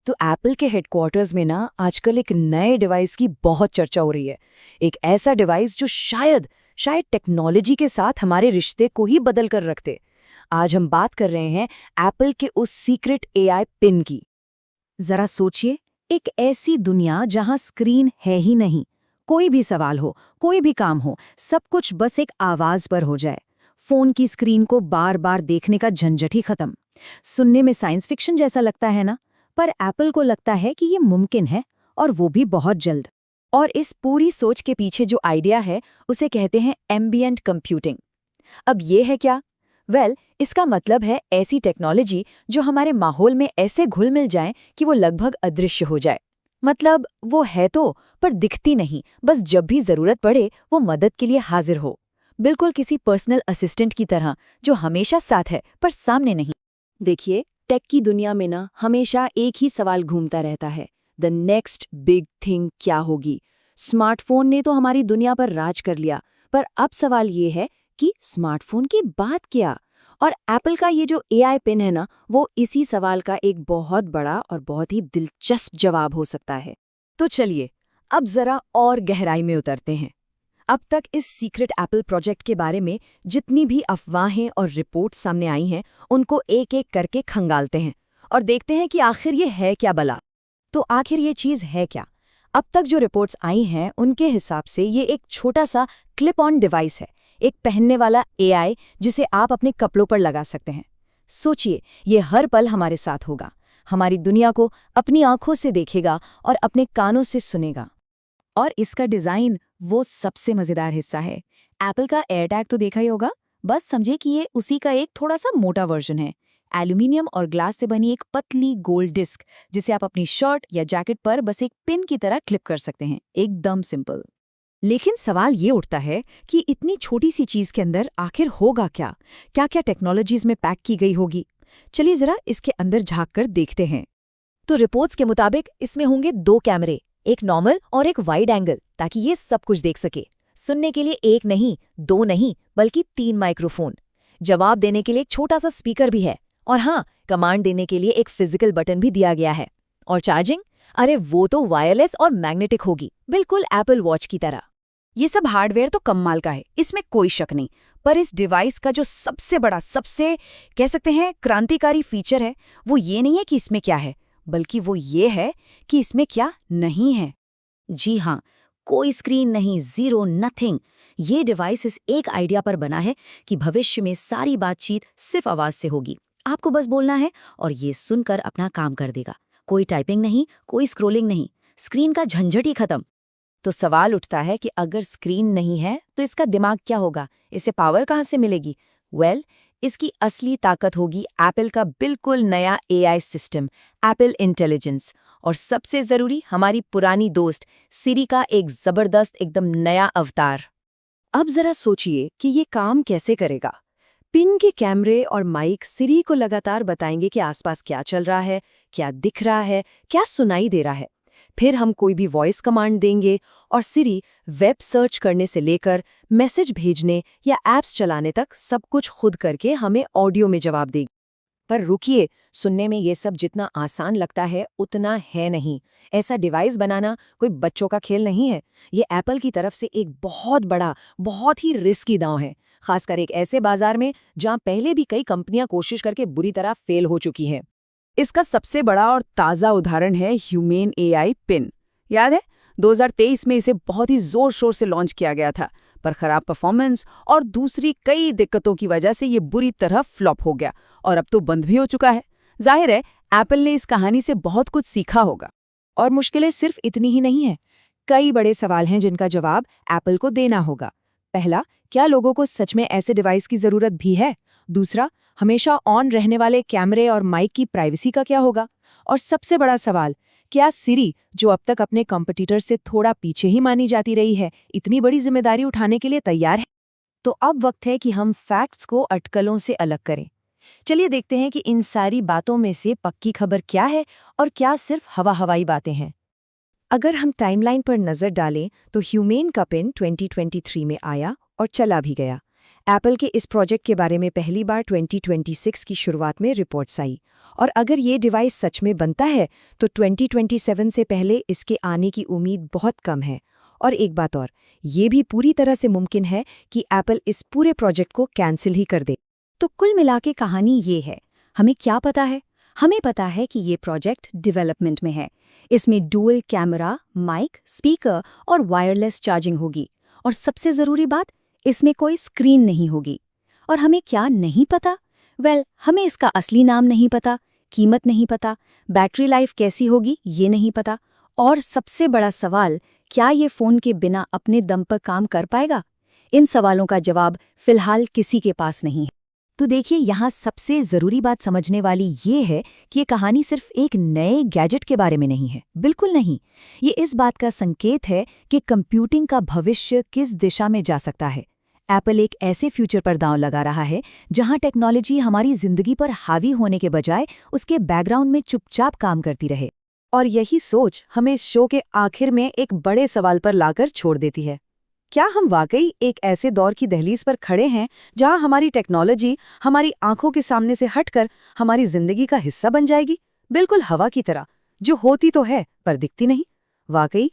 तो एप्पल के हेडक्वार्टर्स में ना आजकल एक नए डिवाइस की बहुत चर्चा हो रही है। एक ऐसा डिवाइस जो शायद शायद टेक्नोलॉजी के साथ हमारे रिश्ते को ही बदल कर रख दे। आज हम बात कर रहे हैं एप्पल के उस सीक्रेट एआई पिन की। जरा सोचिए, एक ऐसी दुनिया जहां स्क्रीन है ही नहीं, कोई भी सवाल हो, कोई भी काम हो, सब कुछ बस एक आवाज पर हो जाए। फोन की स्क्रीन को बार बार देखने का झंझट ही खत्म। सुनने में साइंस फिक्शन जैसा लगता है ना, पर एप्पल को लगता है कि ये मुमकिन है, और वो भी बहुत जल्द। और इस पूरी सोच के पीछे जो आइडिया है उसे कहते हैं एम्बिएंट कंप्यूटिंग। अब ये है क्या? इसका मतलब है ऐसी टेक्नोलॉजी जो हमारे माहौल में ऐसे घुल मिल जाए कि वो लगभग अदृश्य हो जाए। मतलब वो है तो, पर दिखती नहीं, बस जब भी जरूरत पड़े वो मदद के लिए हाजिर हो। बिल्कुल किसी पर्सनल असिस्टेंट की तरह, जो हमेशा साथ है पर सामने नहीं। देखिए, टेक की दुनिया में ना हमेशा एक ही सवाल घूमता रहता है, द नेक्स्ट बिग थिंग क्या होगी। स्मार्टफोन ने तो हमारी दुनिया पर राज कर लिया, पर अब सवाल ये है कि स्मार्टफोन की बात क्या? और एप्पल का ये जो एआई पिन है ना, वो इसी सवाल का एक बहुत बड़ा और बहुत ही दिलचस्प जवाब हो सकता है। तो चलिए, अब जरा और गहराई में उतरते हैं। अब तक इस सीक्रेट एप्पल प्रोजेक्ट के बारे में जितनी भी अफवाहें और रिपोर्ट सामने आई हैं, उनको एक एक करके खंगालते हैं और देखते हैं कि आखिर ये है क्या भला। तो आखिर ये चीज़ है क्या? अब तक जो रिपोर्ट्स आई हैं उनके हिसाब से ये एक छोटा सा क्लिप ऑन डिवाइस है, एक पहनने वाला एआई जिसे आप अपने कपड़ों पर लगा सकते हैं। सोचिए, ये हर पल हमारे साथ होगा, हमारी दुनिया को अपनी आंखों से देखेगा और अपने कानों से सुनेगा। और इसका डिज़ाइन वो सबसे मज़ेदार हिस्सा है। एप्पल का एयरटैग तो देखा ही होगा, बस समझे कि ये उसी का एक थोड़ा सा मोटा वर्जन है। एल्यूमिनियम और ग्लास से बनी एक पतली गोल्ड डिस्क, जिसे आप अपनी शर्ट या जैकेट पर बस एक पिन की तरह क्लिप कर सकते हैं। एकदम सिंपल। लेकिन सवाल ये उठता है कि इतनी छोटी सी चीज़ के अंदर आखिर होगा क्या? क्या क्या टेक्नोलॉजीज में पैक की गई होगी? चलिए जरा इसके अंदर झांक कर देखते हैं। तो रिपोर्ट्स के मुताबिक इसमें होंगे 2 कैमरे, एक नॉर्मल और एक वाइड एंगल, ताकि ये सब कुछ देख सके। सुनने के लिए 1 नहीं, 2 नहीं, बल्कि 3 माइक्रोफोन। जवाब देने के लिए एक छोटा सा स्पीकर भी है। और हाँ, कमांड देने के लिए एक फिजिकल बटन भी दिया गया है। और चार्जिंग? अरे वो तो वायरलेस और मैग्नेटिक होगी, बिल्कुल एप्पल वॉच की तरह। ये सब हार्डवेयर तो कमाल का है, इसमें कोई शक नहीं। पर इस डिवाइस का जो सबसे बड़ा, सबसे कह सकते हैं क्रांतिकारी फीचर है, वो ये नहीं है कि इसमें क्या है, बल्कि वो ये है कि इसमें क्या नहीं है। जी हाँ, कोई स्क्रीन नहीं, ज़ीरो, नथिंग। ये डिवाइस इस एक आइडिया पर बना है कि भविष्य में सारी बातचीत सिर्फ आवाज़ से होगी। आपको बस बोलना है और ये सुनकर अपना काम कर देगा। कोई टाइपिंग नहीं, कोई स्क्रोलिंग नहीं, स्क्रीन का झंझट ही खत्म। तो सवाल उठता है कि अगर स्क्रीन नहीं है तो इसका दिमाग क्या होगा, इसे पावर कहाँ से मिलेगी? इसकी असली ताकत होगी एप्पल का बिल्कुल नया एआई सिस्टम, एप्पल इंटेलिजेंस। और सबसे ज़रूरी, हमारी पुरानी दोस्त सिरी का एक ज़बरदस्त एकदम नया अवतार। अब ज़रा सोचिए कि ये काम कैसे करेगा। पिन के कैमरे और माइक सिरी को लगातार बताएंगे कि आसपास क्या चल रहा है, क्या दिख रहा है, क्या सुनाई दे रहा है। फिर हम कोई भी वॉइस कमांड देंगे और सिरी वेब सर्च करने से लेकर मैसेज भेजने या ऐप्स चलाने तक सब कुछ खुद करके हमें ऑडियो में जवाब देगी। पर रुकिए, सुनने में ये सब जितना आसान लगता है उतना है नहीं। ऐसा डिवाइस बनाना कोई बच्चों का खेल नहीं है। ये एप्पल की तरफ से एक बहुत बड़ा, बहुत ही रिस्की दांव है, खासकर एक ऐसे बाजार में जहां पहले भी कई कंपनियां कोशिश करके बुरी तरह फेल हो चुकी हैं। इसका सबसे बड़ा और ताज़ा उदाहरण है ह्यूमेन एआई पिन। याद है, 2023 में इसे बहुत ही जोर शोर से लॉन्च किया गया था, पर खराब परफॉर्मेंस और दूसरी कई दिक्कतों की वजह से ये बुरी तरह फ्लॉप हो गया और अब तो बंद भी हो चुका है। जाहिर है, एप्पल ने इस कहानी से बहुत कुछ सीखा होगा। और मुश्किलें सिर्फ इतनी ही नहीं है, कई बड़े सवाल हैं जिनका जवाब एप्पल को देना होगा। पहला, क्या लोगों को सच में ऐसे डिवाइस की जरूरत भी है? दूसरा, हमेशा ऑन रहने वाले कैमरे और माइक की प्राइवेसी का क्या होगा? और सबसे बड़ा सवाल, क्या सिरी, जो अब तक अपने कॉम्पिटिटर से थोड़ा पीछे ही मानी जाती रही है, इतनी बड़ी जिम्मेदारी उठाने के लिए तैयार है? तो अब वक्त है कि हम फैक्ट्स को अटकलों से अलग करें। चलिए देखते हैं कि इन सारी बातों में से पक्की खबर क्या है और क्या सिर्फ हवाई बातें हैं। अगर हम टाइमलाइन पर नजर डालें तो ह्यूमेन का पिन 2023 में आया और चला भी गया। एप्पल के इस प्रोजेक्ट के बारे में पहली बार 2026 की शुरुआत में रिपोर्ट्स आई, और अगर ये डिवाइस सच में बनता है तो 2027 से पहले इसके आने की उम्मीद बहुत कम है। और एक बात और, ये भी पूरी तरह से मुमकिन है कि एप्पल इस पूरे प्रोजेक्ट को कैंसिल ही कर दे। तो कुल मिला के कहानी ये है, हमें क्या पता है? हमें पता है कि ये प्रोजेक्ट डेवलपमेंट में है। इसमें डुअल कैमरा, माइक, स्पीकर और वायरलेस चार्जिंग होगी। और सबसे ज़रूरी बात, इसमें कोई स्क्रीन नहीं होगी। और हमें क्या नहीं पता? हमें इसका असली नाम नहीं पता, कीमत नहीं पता, बैटरी लाइफ कैसी होगी ये नहीं पता, और सबसे बड़ा सवाल, क्या ये फ़ोन के बिना अपने दम पर काम कर पाएगा? इन सवालों का जवाब फिलहाल किसी के पास नहीं है। तो देखिए, यहाँ सबसे ज़रूरी बात समझने वाली ये है कि ये कहानी सिर्फ एक नए गैजेट के बारे में नहीं है, बिल्कुल नहीं। ये इस बात का संकेत है कि कंप्यूटिंग का भविष्य किस दिशा में जा सकता है। एप्पल एक ऐसे फ्यूचर पर दांव लगा रहा है जहां टेक्नोलॉजी हमारी जिंदगी पर हावी होने के बजाय उसके बैकग्राउंड में चुपचाप काम करती रहे। और यही सोच हमें इस शो के आखिर में एक बड़े सवाल पर लाकर छोड़ देती है। क्या हम वाकई एक ऐसे दौर की दहलीज पर खड़े हैं जहां हमारी टेक्नोलॉजी हमारी आंखों के सामने से हटकर हमारी जिंदगी का हिस्सा बन जाएगी, बिल्कुल हवा की तरह, जो होती तो है पर दिखती नहीं? वाकई